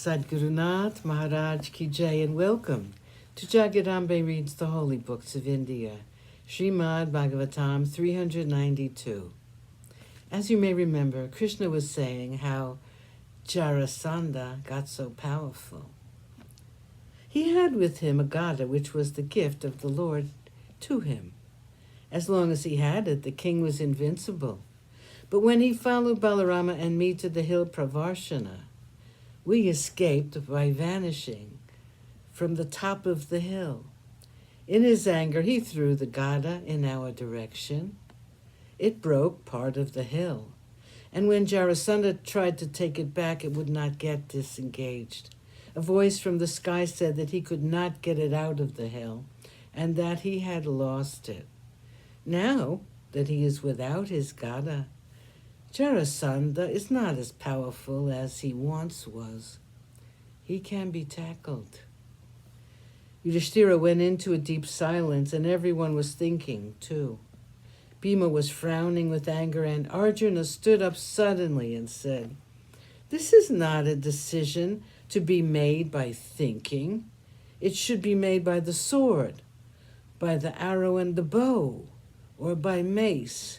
Sadgurunath Maharaj Ki Jai, and welcome to Jagadambe Reads the Holy Books of India, ShrimadBhagavatam392. As you may remember, Krishna was saying how Jarasandha got so powerful. He had with him a gada, which was the gift of the Lord to him. As long as he had it, the king was invincible. But when he followed Balarama and me to the hill Pravarshana, we escaped by vanishing from the top of the hill. In his anger, he threw the gada in our direction. It broke part of the hill, and when Jarasandha tried to take it back, it would not get disengaged. A voice from the sky said that he could not get it out of the hill, and that he had lost it. Now that he is without his gada, Jarasandha is not as powerful as he once was. He can be tackled. Yudhishthira went into a deep silence, and everyone was thinking, too. Bhima was frowning with anger, and Arjuna stood up suddenly and said, "This is not a decision to be made by thinking. It should be made by the sword, by the arrow and the bow, or by mace.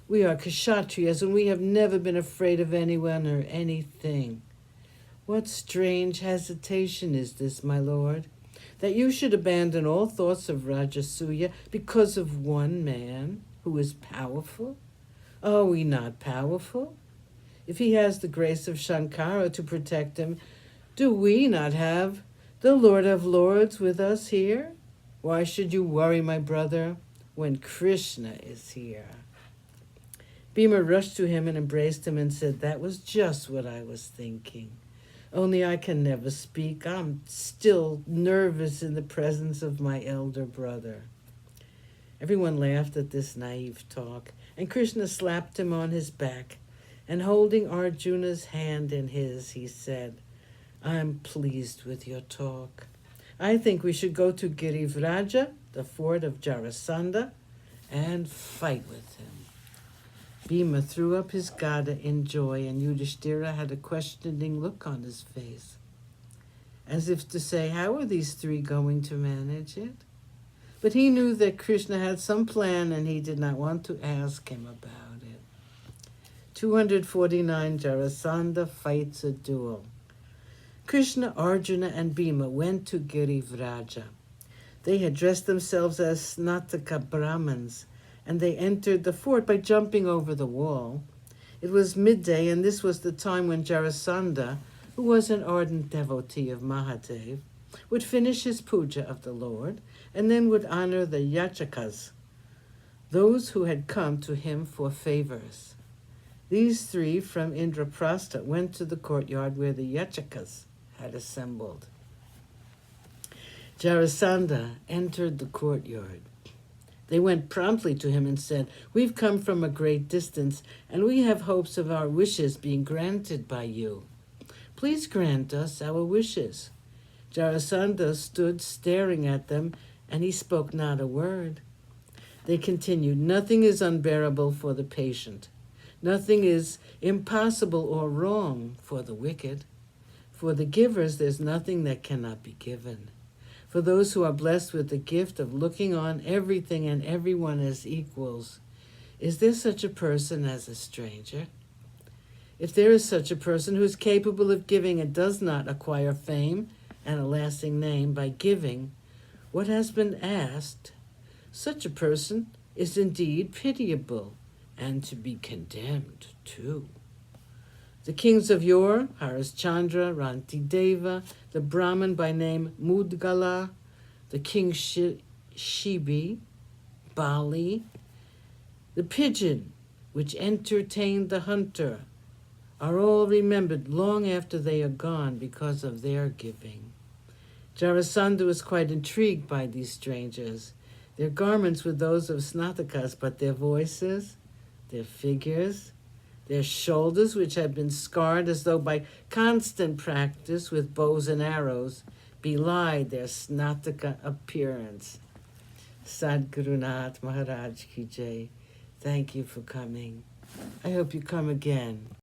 We are Kshatriyas, and we have never been afraid of anyone or anything. What strange hesitation is this, my lord, that you should abandon all thoughts of Rajasuya because of one man who is powerful? Are we not powerful? If he has the grace of Shankara to protect him, do we not have the Lord of Lords with us here? Why should you worry, my brother, when Krishna is here?" Bhima rushed to him and embraced him and said, "That was just what I was thinking. Only I can never speak. I'm still nervous in the presence of my elder brother." Everyone laughed at this naive talk, and Krishna slapped him on his back, and holding Arjuna's hand in his, he said, "I'm pleased with your talk. I think we should go to Girivraja, the fort of Jarasandha, and fight with him." Bhima threw up his gada in joy, and Yudhishthira had a questioning look on his face, as if to say, how are these three going to manage it? But he knew that Krishna had some plan, and he did not want to ask him about it. 249 Jarasandha fights a duel. Krishna, Arjuna, and Bhima went to Girivraja. They had dressed themselves as Snataka Brahmins, and they entered the fort by jumping over the wall. It was midday, and this was the time when Jarasandha, who was an ardent devotee of Mahadev, would finish his puja of the Lord, and then would honor the yachakas, those who had come to him for favors. These three from Indraprastha went to the courtyard where the yachakas had assembled. Jarasandha entered the courtyard. They went promptly to him and said, "We've come from a great distance, and we have hopes of our wishes being granted by you. Please grant us our wishes." Jarasandha stood staring at them, and he spoke not a word. They continued, "Nothing is unbearable for the patient. Nothing is impossible or wrong for the wicked. For the givers, there's nothing that cannot be given. For those who are blessed with the gift of looking on everything and everyone as equals, is there such a person as a stranger? If there is such a person who is capable of giving and does not acquire fame and a lasting name by giving what has been asked, such a person is indeed pitiable and to be condemned too. The kings of yore, Harishchandra, Rantideva, the Brahmin by name Mudgala, the king Shibi, Bali, the pigeon which entertained the hunter, are all remembered long after they are gone because of their giving. Jarasandha was quite intrigued by these strangers. Their garments were those of Snatakas, but their voices, their figures, their shoulders, which had been scarred as though by constant practice with bows and arrows, belied their Snataka appearance. Sadgurunath Maharaj Ki Jai. Thank you for coming. I hope you come again.